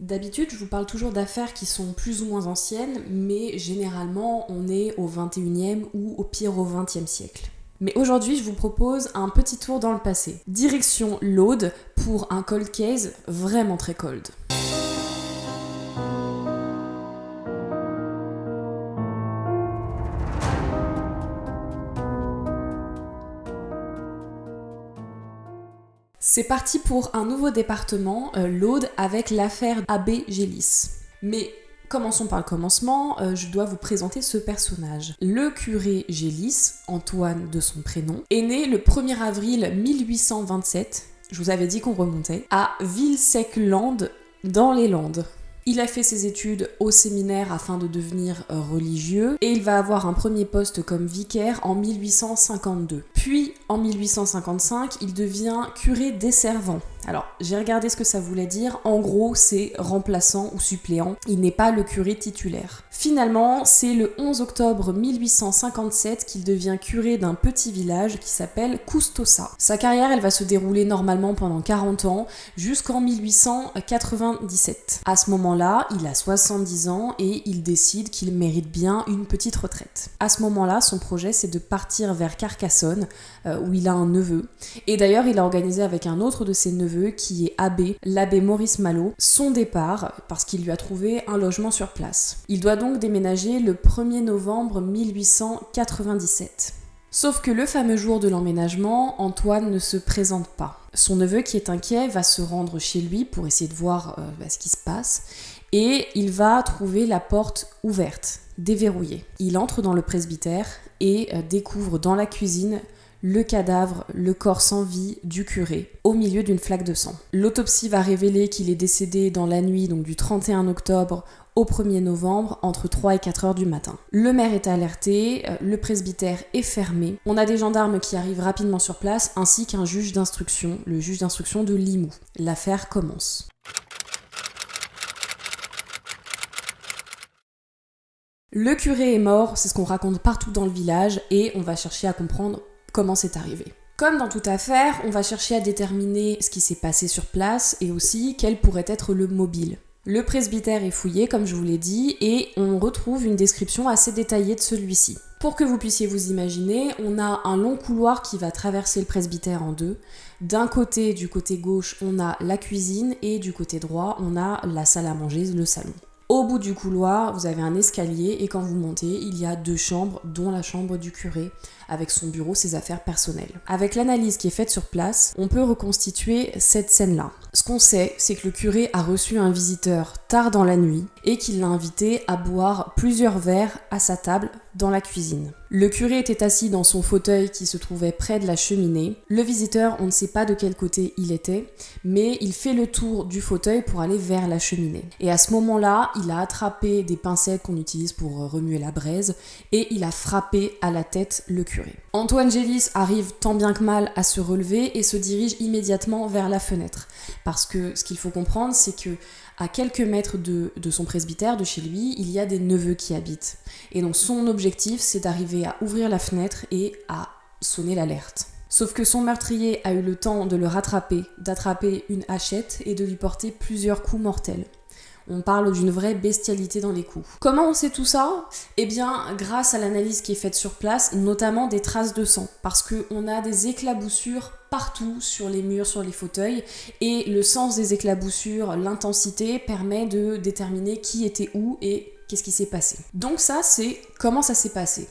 D'habitude, je vous parle toujours d'affaires qui sont plus ou moins anciennes, mais généralement, on est au 21e ou au pire au 20e siècle. Mais aujourd'hui, je vous propose un petit tour dans le passé. Direction l'Aude pour un cold case vraiment très cold. C'est parti pour un nouveau département, l'Aude, avec l'affaire Abbé Gélis. Mais commençons par le commencement, je dois vous présenter ce personnage. Le curé Gélis, Antoine de son prénom, est né le 1er avril 1827, je vous avais dit qu'on remontait, à Villesèque-Lande, dans les Landes. Il a fait ses études au séminaire afin de devenir religieux et il va avoir un premier poste comme vicaire en 1852. Puis en 1855, il devient curé desservant. Alors, j'ai regardé ce que ça voulait dire. En gros, c'est remplaçant ou suppléant. Il n'est pas le curé titulaire. Finalement, c'est le 11 octobre 1857 qu'il devient curé d'un petit village qui s'appelle Custosa. Sa carrière, elle va se dérouler normalement pendant 40 ans, jusqu'en 1897. À ce moment-là, il a 70 ans et il décide qu'il mérite bien une petite retraite. À ce moment-là, son projet, c'est de partir vers Carcassonne, où il a un neveu. Et d'ailleurs, il a organisé avec un autre de ses neveux, qui est l'abbé Maurice Malot, son départ parce qu'il lui a trouvé un logement sur place. Il doit donc déménager le 1er novembre 1897. Sauf que le fameux jour de l'emménagement, Antoine ne se présente pas. Son neveu, qui est inquiet, va se rendre chez lui pour essayer de voir ce qui se passe et il va trouver la porte ouverte, déverrouillée. Il entre dans le presbytère et découvre dans la cuisine le cadavre, le corps sans vie du curé, au milieu d'une flaque de sang. L'autopsie va révéler qu'il est décédé dans la nuit, donc du 31 octobre au 1er novembre, entre 3 et 4 heures du matin. Le maire est alerté, le presbytère est fermé, on a des gendarmes qui arrivent rapidement sur place, ainsi qu'un juge d'instruction, le juge d'instruction de Limoux. L'affaire commence. Le curé est mort, c'est ce qu'on raconte partout dans le village, et on va chercher à comprendre comment c'est arrivé. Comme dans toute affaire, on va chercher à déterminer ce qui s'est passé sur place et aussi quel pourrait être le mobile. Le presbytère est fouillé, comme je vous l'ai dit, et on retrouve une description assez détaillée de celui-ci. Pour que vous puissiez vous imaginer, on a un long couloir qui va traverser le presbytère en deux. D'un côté, du côté gauche, on a la cuisine et du côté droit, on a la salle à manger, le salon. Au bout du couloir, vous avez un escalier et quand vous montez, il y a 2 chambres, dont la chambre du curé, avec son bureau, ses affaires personnelles. Avec l'analyse qui est faite sur place, on peut reconstituer cette scène-là. Ce qu'on sait, c'est que le curé a reçu un visiteur tard dans la nuit et qu'il l'a invité à boire plusieurs verres à sa table dans la cuisine. Le curé était assis dans son fauteuil qui se trouvait près de la cheminée. Le visiteur, on ne sait pas de quel côté il était, mais il fait le tour du fauteuil pour aller vers la cheminée. Et à ce moment-là, il a attrapé des pincettes qu'on utilise pour remuer la braise et il a frappé à la tête le curé. Antoine Gélis arrive tant bien que mal à se relever et se dirige immédiatement vers la fenêtre. Parce que ce qu'il faut comprendre, c'est que à quelques mètres de son presbytère, de chez lui, il y a des neveux qui habitent. Et donc son objectif, c'est d'arriver à ouvrir la fenêtre et à sonner l'alerte. Sauf que son meurtrier a eu le temps de le rattraper, d'attraper une hachette et de lui porter plusieurs coups mortels. On parle d'une vraie bestialité dans les coups. Comment on sait tout ça ? Eh bien, grâce à l'analyse qui est faite sur place, notamment des traces de sang, parce qu'on a des éclaboussures partout sur les murs, sur les fauteuils, et le sens des éclaboussures, l'intensité, permet de déterminer qui était où et qu'est-ce qui s'est passé. Donc ça, c'est comment ça s'est passé.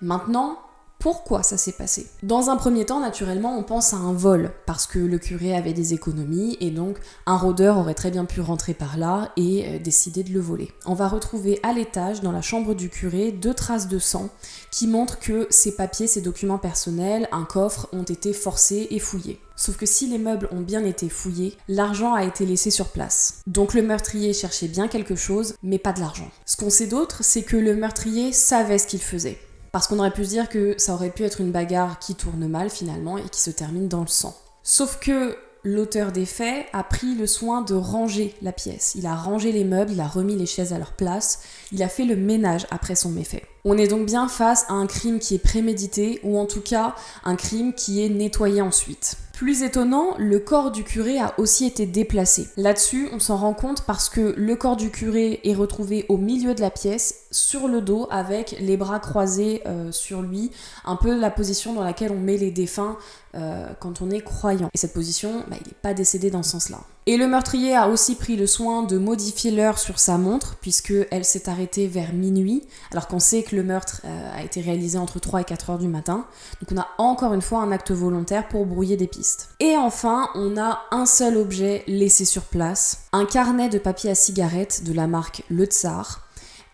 Maintenant, pourquoi ça s'est passé ? Dans un premier temps, naturellement, on pense à un vol, parce que le curé avait des économies, et donc un rôdeur aurait très bien pu rentrer par là et décider de le voler. On va retrouver à l'étage, dans la chambre du curé, 2 traces de sang qui montrent que ses papiers, ses documents personnels, un coffre, ont été forcés et fouillés. Sauf que si les meubles ont bien été fouillés, l'argent a été laissé sur place. Donc le meurtrier cherchait bien quelque chose, mais pas de l'argent. Ce qu'on sait d'autre, c'est que le meurtrier savait ce qu'il faisait. Parce qu'on aurait pu se dire que ça aurait pu être une bagarre qui tourne mal finalement et qui se termine dans le sang. Sauf que l'auteur des faits a pris le soin de ranger la pièce. Il a rangé les meubles, il a remis les chaises à leur place, il a fait le ménage après son méfait. On est donc bien face à un crime qui est prémédité, ou en tout cas un crime qui est nettoyé ensuite. Plus étonnant, le corps du curé a aussi été déplacé. Là-dessus, on s'en rend compte parce que le corps du curé est retrouvé au milieu de la pièce, sur le dos, avec les bras croisés sur lui, un peu la position dans laquelle on met les défunts quand on est croyant. Et cette position, il n'est pas décédé dans ce sens-là. Et le meurtrier a aussi pris le soin de modifier l'heure sur sa montre, puisqu'elle s'est arrêtée vers minuit, alors qu'on sait que le meurtre a été réalisé entre 3 et 4 heures du matin. Donc on a encore une fois un acte volontaire pour brouiller des pistes. Et enfin, on a un seul objet laissé sur place, un carnet de papier à cigarette de la marque Le Tsar.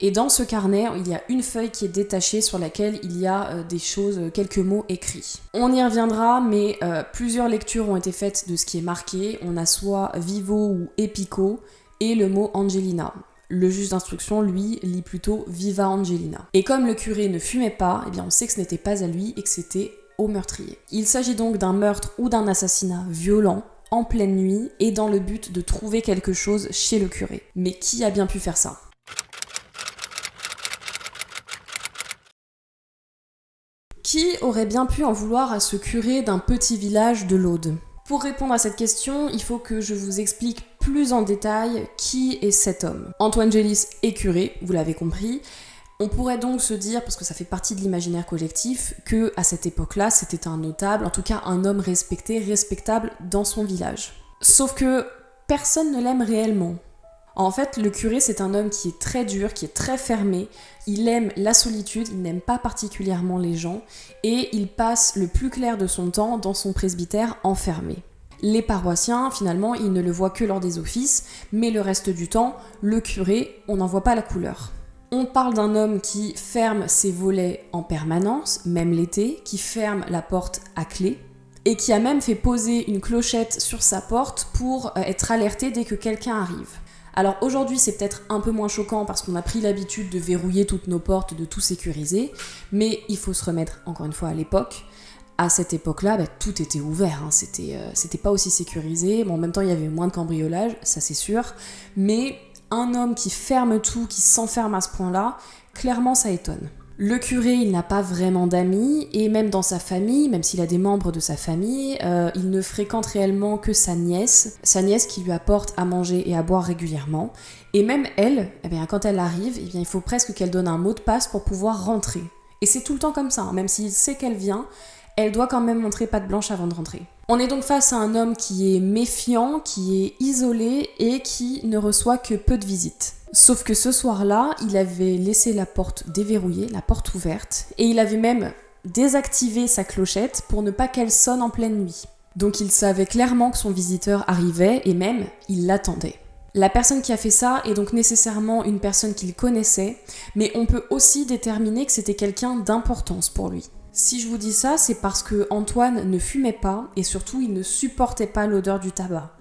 Et dans ce carnet, il y a une feuille qui est détachée sur laquelle il y a des choses, quelques mots écrits. On y reviendra, mais plusieurs lectures ont été faites de ce qui est marqué. On a soit Vivo ou Epico et le mot Angelina. Le juge d'instruction, lui, lit plutôt Viva Angelina. Et comme le curé ne fumait pas, on sait que ce n'était pas à lui et que c'était au meurtrier. Il s'agit donc d'un meurtre ou d'un assassinat violent, en pleine nuit, et dans le but de trouver quelque chose chez le curé. Mais qui a bien pu faire ça ? Qui aurait bien pu en vouloir à ce curé d'un petit village de l'Aude ? Pour répondre à cette question, il faut que je vous explique plus en détail qui est cet homme. Antoine Gélis est curé, vous l'avez compris. On pourrait donc se dire, parce que ça fait partie de l'imaginaire collectif, que à cette époque-là, c'était un notable, en tout cas un homme respecté, respectable dans son village. Sauf que personne ne l'aime réellement. En fait, le curé, c'est un homme qui est très dur, qui est très fermé. Il aime la solitude, il n'aime pas particulièrement les gens et il passe le plus clair de son temps dans son presbytère enfermé. Les paroissiens, finalement, ils ne le voient que lors des offices, mais le reste du temps, le curé, on n'en voit pas la couleur. On parle d'un homme qui ferme ses volets en permanence, même l'été, qui ferme la porte à clé, et qui a même fait poser une clochette sur sa porte pour être alerté dès que quelqu'un arrive. Alors aujourd'hui c'est peut-être un peu moins choquant parce qu'on a pris l'habitude de verrouiller toutes nos portes, de tout sécuriser, mais il faut se remettre encore une fois à l'époque. À cette époque-là, tout était ouvert, c'était pas aussi sécurisé. Bon, en même temps il y avait moins de cambriolage, ça c'est sûr, mais un homme qui ferme tout, qui s'enferme à ce point-là, clairement ça étonne. Le curé, il n'a pas vraiment d'amis, et même dans sa famille, même s'il a des membres de sa famille, il ne fréquente réellement que sa nièce qui lui apporte à manger et à boire régulièrement. Et même elle, quand elle arrive, il faut presque qu'elle donne un mot de passe pour pouvoir rentrer. Et c'est tout le temps comme ça, même s'il sait qu'elle vient, elle doit quand même montrer patte blanche avant de rentrer. On est donc face à un homme qui est méfiant, qui est isolé et qui ne reçoit que peu de visites. Sauf que ce soir-là, il avait laissé la porte déverrouillée, la porte ouverte, et il avait même désactivé sa clochette pour ne pas qu'elle sonne en pleine nuit. Donc il savait clairement que son visiteur arrivait et même il l'attendait. La personne qui a fait ça est donc nécessairement une personne qu'il connaissait, mais on peut aussi déterminer que c'était quelqu'un d'importance pour lui. Si je vous dis ça, c'est parce que Antoine ne fumait pas et surtout il ne supportait pas l'odeur du tabac.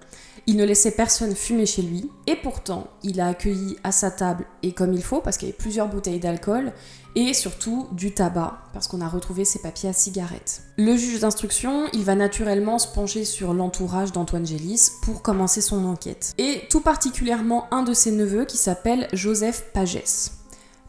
Il ne laissait personne fumer chez lui, et pourtant, il a accueilli à sa table, et comme il faut, parce qu'il y avait plusieurs bouteilles d'alcool, et surtout du tabac, parce qu'on a retrouvé ses papiers à cigarettes. Le juge d'instruction, il va naturellement se pencher sur l'entourage d'Antoine Gélis pour commencer son enquête. Et tout particulièrement un de ses neveux qui s'appelle Joseph Pagès.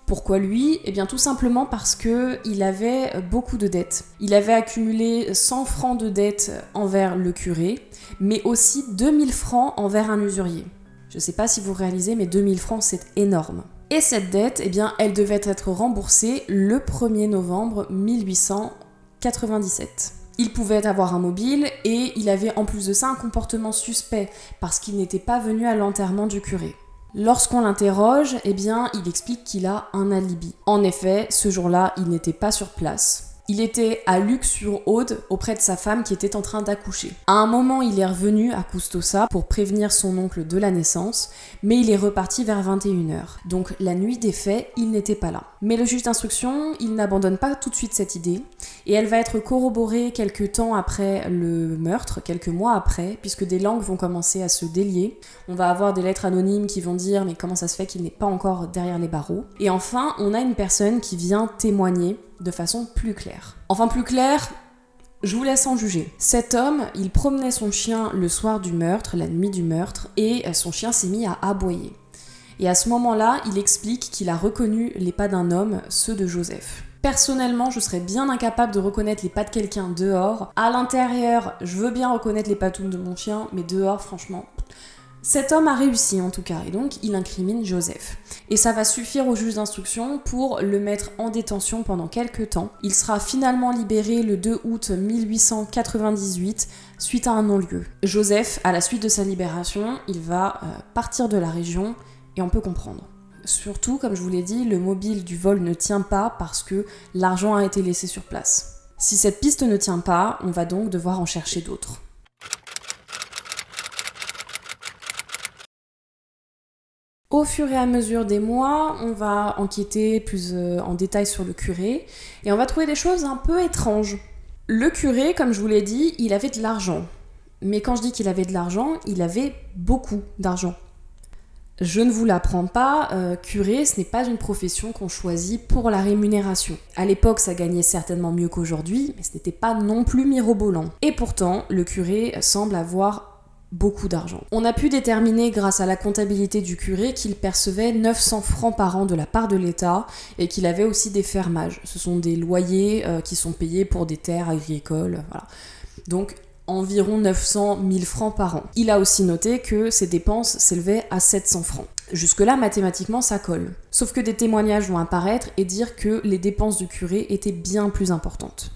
Pourquoi lui ? Tout simplement parce qu'il avait beaucoup de dettes. Il avait accumulé 100 francs de dettes envers le curé, mais aussi 2000 francs envers un usurier. Je ne sais pas si vous réalisez, mais 2000 francs, c'est énorme. Et cette dette, elle devait être remboursée le 1er novembre 1897. Il pouvait avoir un mobile et il avait en plus de ça un comportement suspect parce qu'il n'était pas venu à l'enterrement du curé. Lorsqu'on l'interroge, il explique qu'il a un alibi. En effet, ce jour-là, il n'était pas sur place. Il était à Luc-sur-Aude auprès de sa femme qui était en train d'accoucher. À un moment, il est revenu à Custosa pour prévenir son oncle de la naissance, mais il est reparti vers 21h. Donc la nuit des faits, il n'était pas là. Mais le juge d'instruction, il n'abandonne pas tout de suite cette idée, et elle va être corroborée quelques temps après le meurtre, quelques mois après, puisque des langues vont commencer à se délier. On va avoir des lettres anonymes qui vont dire « mais comment ça se fait qu'il n'est pas encore derrière les barreaux ?» Et enfin, on a une personne qui vient témoigner de façon plus claire. Enfin plus claire, je vous laisse en juger. Cet homme, il promenait son chien le soir du meurtre, la nuit du meurtre, et son chien s'est mis à aboyer. Et à ce moment-là, il explique qu'il a reconnu les pas d'un homme, ceux de Joseph. Personnellement, je serais bien incapable de reconnaître les pas de quelqu'un dehors. À l'intérieur, je veux bien reconnaître les patounes de mon chien, mais dehors, franchement... Cet homme a réussi en tout cas, et donc il incrimine Joseph. Et ça va suffire au juge d'instruction pour le mettre en détention pendant quelques temps. Il sera finalement libéré le 2 août 1898 suite à un non-lieu. Joseph, à la suite de sa libération, il va partir de la région, et on peut comprendre. Surtout, comme je vous l'ai dit, le mobile du vol ne tient pas parce que l'argent a été laissé sur place. Si cette piste ne tient pas, on va donc devoir en chercher d'autres. Au fur et à mesure des mois, on va enquêter plus en détail sur le curé et on va trouver des choses un peu étranges. Le curé, comme je vous l'ai dit, il avait de l'argent. Mais quand je dis qu'il avait de l'argent, il avait beaucoup d'argent. Je ne vous l'apprends pas, curé, ce n'est pas une profession qu'on choisit pour la rémunération. À l'époque, ça gagnait certainement mieux qu'aujourd'hui, mais ce n'était pas non plus mirobolant. Et pourtant, le curé semble avoir beaucoup d'argent. On a pu déterminer grâce à la comptabilité du curé qu'il percevait 900 francs par an de la part de l'État et qu'il avait aussi des fermages. Ce sont des loyers qui sont payés pour des terres agricoles, voilà. Donc environ 900 000 francs par an. Il a aussi noté que ses dépenses s'élevaient à 700 francs. Jusque-là, mathématiquement, ça colle. Sauf que des témoignages vont apparaître et dire que les dépenses du curé étaient bien plus importantes.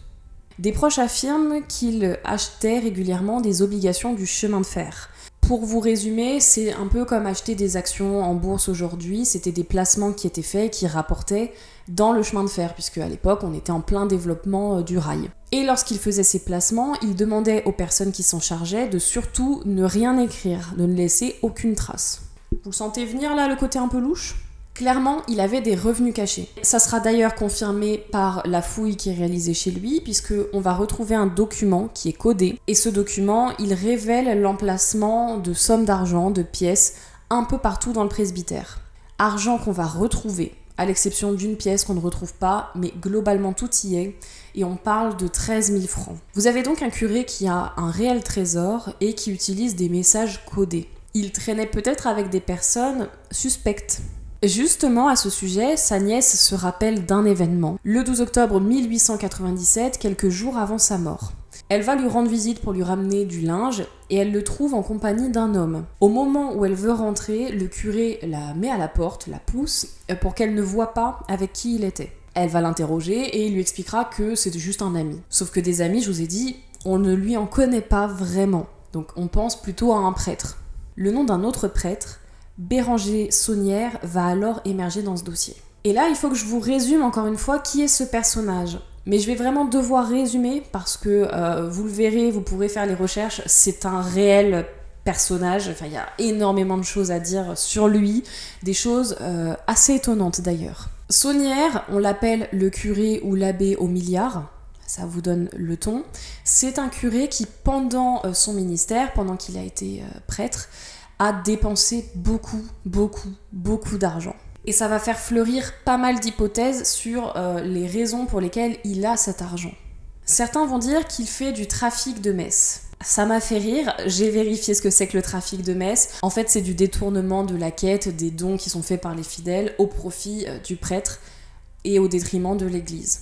Des proches affirment qu'il achetait régulièrement des obligations du chemin de fer. Pour vous résumer, c'est un peu comme acheter des actions en bourse aujourd'hui, c'était des placements qui étaient faits, qui rapportaient dans le chemin de fer, puisque à l'époque on était en plein développement du rail. Et lorsqu'il faisait ces placements, il demandait aux personnes qui s'en chargeaient de surtout ne rien écrire, de ne laisser aucune trace. Vous sentez venir là le côté un peu louche ? Clairement, il avait des revenus cachés. Ça sera d'ailleurs confirmé par la fouille qui est réalisée chez lui, puisqu'on va retrouver un document qui est codé. Et ce document, il révèle l'emplacement de sommes d'argent, de pièces, un peu partout dans le presbytère. Argent qu'on va retrouver, à l'exception d'une pièce qu'on ne retrouve pas, mais globalement tout y est, et on parle de 13 000 francs. Vous avez donc un curé qui a un réel trésor et qui utilise des messages codés. Il traînait peut-être avec des personnes suspectes. Justement, à ce sujet, sa nièce se rappelle d'un événement. Le 12 octobre 1897, quelques jours avant sa mort. Elle va lui rendre visite pour lui ramener du linge et elle le trouve en compagnie d'un homme. Au moment où elle veut rentrer, le curé la met à la porte, la pousse, pour qu'elle ne voie pas avec qui il était. Elle va l'interroger et il lui expliquera que c'était juste un ami. Sauf que des amis, je vous ai dit, on ne lui en connaît pas vraiment. Donc on pense plutôt à un prêtre. Le nom d'un autre prêtre, Béranger Saunière, va alors émerger dans ce dossier. Et là, il faut que je vous résume encore une fois qui est ce personnage. Mais je vais vraiment devoir résumer parce que vous le verrez, vous pourrez faire les recherches, c'est un réel personnage. Enfin, il y a énormément de choses à dire sur lui, des choses assez étonnantes d'ailleurs. Saunière, on l'appelle le curé ou l'abbé au milliard. Ça vous donne le ton. C'est un curé qui, pendant son ministère, pendant qu'il a été prêtre, a dépensé beaucoup d'argent. Et ça va faire fleurir pas mal d'hypothèses sur les raisons pour lesquelles il a cet argent. Certains vont dire qu'il fait du trafic de messes. Ça m'a fait rire, j'ai vérifié ce que c'est que le trafic de messes. En fait, c'est du détournement de la quête des dons qui sont faits par les fidèles au profit du prêtre et au détriment de l'église.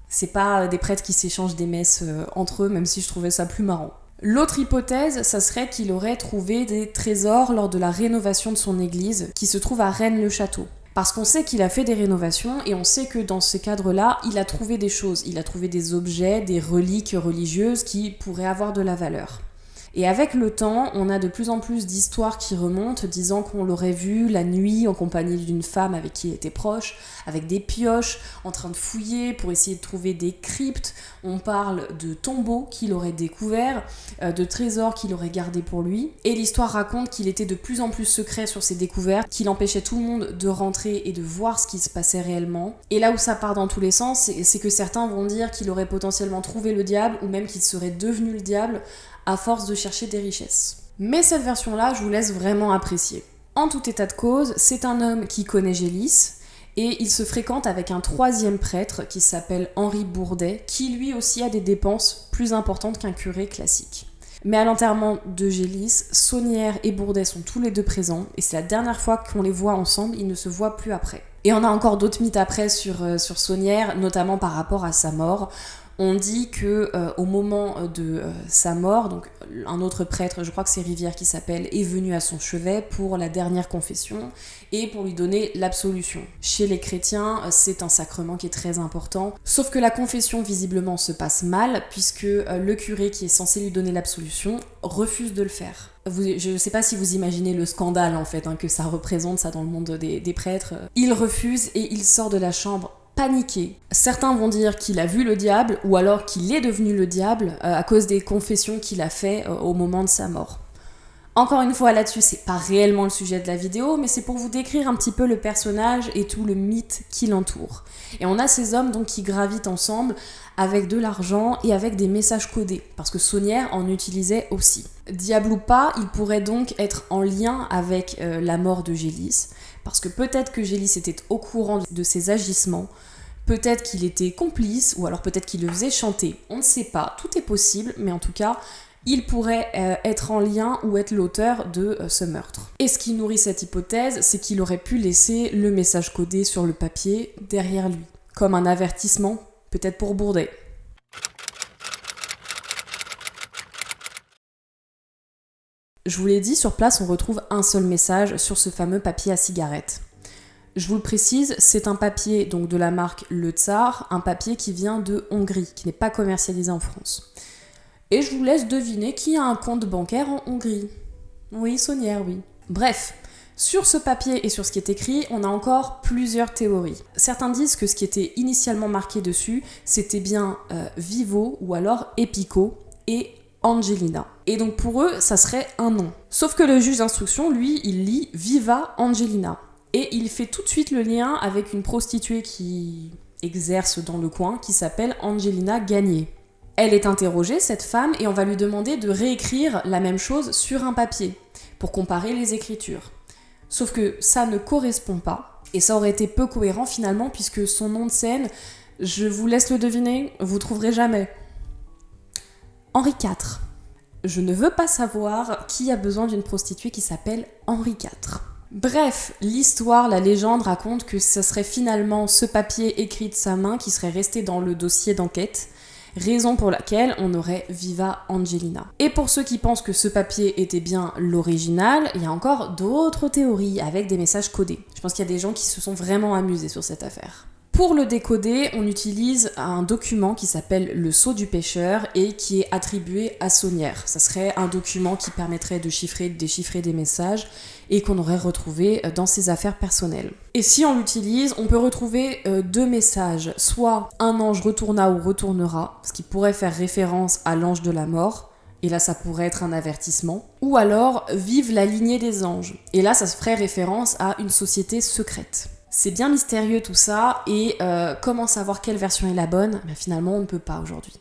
C'est pas des prêtres qui s'échangent des messes entre eux, même si je trouvais ça plus marrant. L'autre hypothèse, ça serait qu'il aurait trouvé des trésors lors de la rénovation de son église, qui se trouve à Rennes-le-Château. Parce qu'on sait qu'il a fait des rénovations, et on sait que dans ces cadres-là, il a trouvé des choses. Il a trouvé des objets, des reliques religieuses qui pourraient avoir de la valeur. Et avec le temps, on a de plus en plus d'histoires qui remontent, disant qu'on l'aurait vu la nuit en compagnie d'une femme avec qui il était proche, avec des pioches, en train de fouiller pour essayer de trouver des cryptes. On parle de tombeaux qu'il aurait découverts, de trésors qu'il aurait gardés pour lui. Et l'histoire raconte qu'il était de plus en plus secret sur ses découvertes, qu'il empêchait tout le monde de rentrer et de voir ce qui se passait réellement. Et là où ça part dans tous les sens, c'est que certains vont dire qu'il aurait potentiellement trouvé le diable, ou même qu'il serait devenu le diable, à force de chercher des richesses. Mais cette version-là, je vous laisse vraiment apprécier. En tout état de cause, c'est un homme qui connaît Gélis, et il se fréquente avec un troisième prêtre qui s'appelle Henri Bourdet, qui lui aussi a des dépenses plus importantes qu'un curé classique. Mais à l'enterrement de Gélis, Saunière et Bourdet sont tous les deux présents, et c'est la dernière fois qu'on les voit ensemble, ils ne se voient plus après. Et on a encore d'autres mythes après sur Saunière, notamment par rapport à sa mort. On dit que au moment de sa mort, donc un autre prêtre, je crois que c'est Rivière qui s'appelle, est venu à son chevet pour la dernière confession et pour lui donner l'absolution. Chez les chrétiens, c'est un sacrement qui est très important, sauf que la confession visiblement se passe mal puisque le curé qui est censé lui donner l'absolution refuse de le faire. Je ne sais pas si vous imaginez le scandale en fait que ça représente ça dans le monde des prêtres. Il refuse et il sort de la chambre paniqué. Certains vont dire qu'il a vu le diable ou alors qu'il est devenu le diable à cause des confessions qu'il a fait au moment de sa mort. Encore une fois là-dessus, c'est pas réellement le sujet de la vidéo, mais c'est pour vous décrire un petit peu le personnage et tout le mythe qui l'entoure. Et on a ces hommes donc qui gravitent ensemble avec de l'argent et avec des messages codés, parce que Saunière en utilisait aussi. Diable ou pas, il pourrait donc être en lien avec la mort de Gélis, parce que peut-être que Gélis était au courant de ses agissements, peut-être qu'il était complice, ou alors peut-être qu'il le faisait chanter, on ne sait pas, tout est possible, mais en tout cas, il pourrait être en lien ou être l'auteur de ce meurtre. Et ce qui nourrit cette hypothèse, c'est qu'il aurait pu laisser le message codé sur le papier derrière lui, comme un avertissement, peut-être pour Bourdet. Je vous l'ai dit, sur place, on retrouve un seul message sur ce fameux papier à cigarette. Je vous le précise, c'est un papier donc de la marque Le Tsar, un papier qui vient de Hongrie, qui n'est pas commercialisé en France. Et je vous laisse deviner qui a un compte bancaire en Hongrie. Oui, Saunière, oui. Bref, sur ce papier et sur ce qui est écrit, on a encore plusieurs théories. Certains disent que ce qui était initialement marqué dessus, c'était bien Vivo ou alors Epico et Angelina. Et donc pour eux, ça serait un nom. Sauf que le juge d'instruction, lui, il lit Viva Angelina. Et il fait tout de suite le lien avec une prostituée qui exerce dans le coin, qui s'appelle Angelina Gagné. Elle est interrogée, cette femme, et on va lui demander de réécrire la même chose sur un papier, pour comparer les écritures. Sauf que ça ne correspond pas, et ça aurait été peu cohérent finalement, puisque son nom de scène, je vous laisse le deviner, vous trouverez jamais. Henri IV. Je ne veux pas savoir qui a besoin d'une prostituée qui s'appelle Henri IV. Bref, l'histoire, la légende raconte que ce serait finalement ce papier écrit de sa main qui serait resté dans le dossier d'enquête, raison pour laquelle on aurait Viva Angelina. Et pour ceux qui pensent que ce papier était bien l'original, il y a encore d'autres théories avec des messages codés. Je pense qu'il y a des gens qui se sont vraiment amusés sur cette affaire. Pour le décoder, on utilise un document qui s'appelle le sceau du pêcheur et qui est attribué à Saunière. Ça serait un document qui permettrait de déchiffrer des messages et qu'on aurait retrouvé dans ses affaires personnelles. Et si on l'utilise, on peut retrouver deux messages, soit un ange retourna ou retournera, ce qui pourrait faire référence à l'ange de la mort, et là ça pourrait être un avertissement, ou alors vive la lignée des anges, et là ça se ferait référence à une société secrète. C'est bien mystérieux tout ça, et comment savoir quelle version est la bonne ? Ben, finalement on ne peut pas aujourd'hui.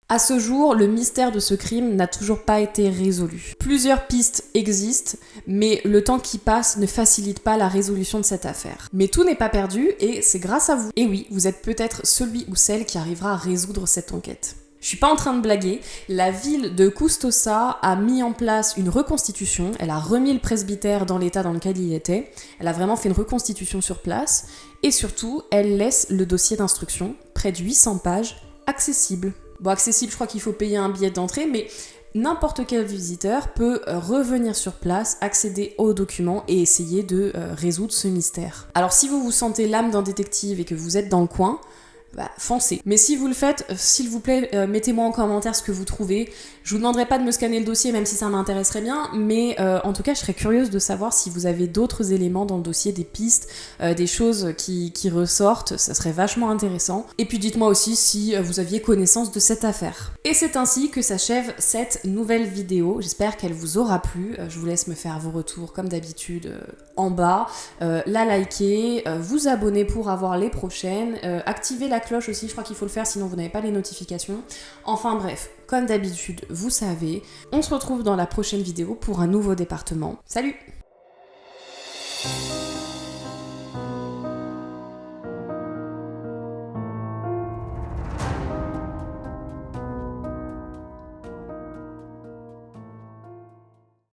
À ce jour, le mystère de ce crime n'a toujours pas été résolu. Plusieurs pistes existent, mais le temps qui passe ne facilite pas la résolution de cette affaire. Mais tout n'est pas perdu, et c'est grâce à vous. Et oui, vous êtes peut-être celui ou celle qui arrivera à résoudre cette enquête. Je suis pas en train de blaguer, la ville de Custosa a mis en place une reconstitution, elle a remis le presbytère dans l'état dans lequel il était, elle a vraiment fait une reconstitution sur place, et surtout, elle laisse le dossier d'instruction, près de 800 pages, accessible. Bon, accessible, je crois qu'il faut payer un billet d'entrée, mais n'importe quel visiteur peut revenir sur place, accéder aux documents et essayer de résoudre ce mystère. Alors si vous vous sentez l'âme d'un détective et que vous êtes dans le coin, foncez. Mais si vous le faites, s'il vous plaît, mettez-moi en commentaire ce que vous trouvez. Je vous demanderai pas de me scanner le dossier, même si ça m'intéresserait bien, mais en tout cas, je serais curieuse de savoir si vous avez d'autres éléments dans le dossier, des pistes, des choses qui ressortent, ça serait vachement intéressant. Et puis dites-moi aussi si vous aviez connaissance de cette affaire. Et c'est ainsi que s'achève cette nouvelle vidéo. J'espère qu'elle vous aura plu. Je vous laisse me faire vos retours, comme d'habitude, en bas. La liker, vous abonner pour avoir les prochaines, activer la cloche aussi, je crois qu'il faut le faire sinon vous n'avez pas les notifications. Enfin bref, comme d'habitude, vous savez, on se retrouve dans la prochaine vidéo pour un nouveau département. Salut!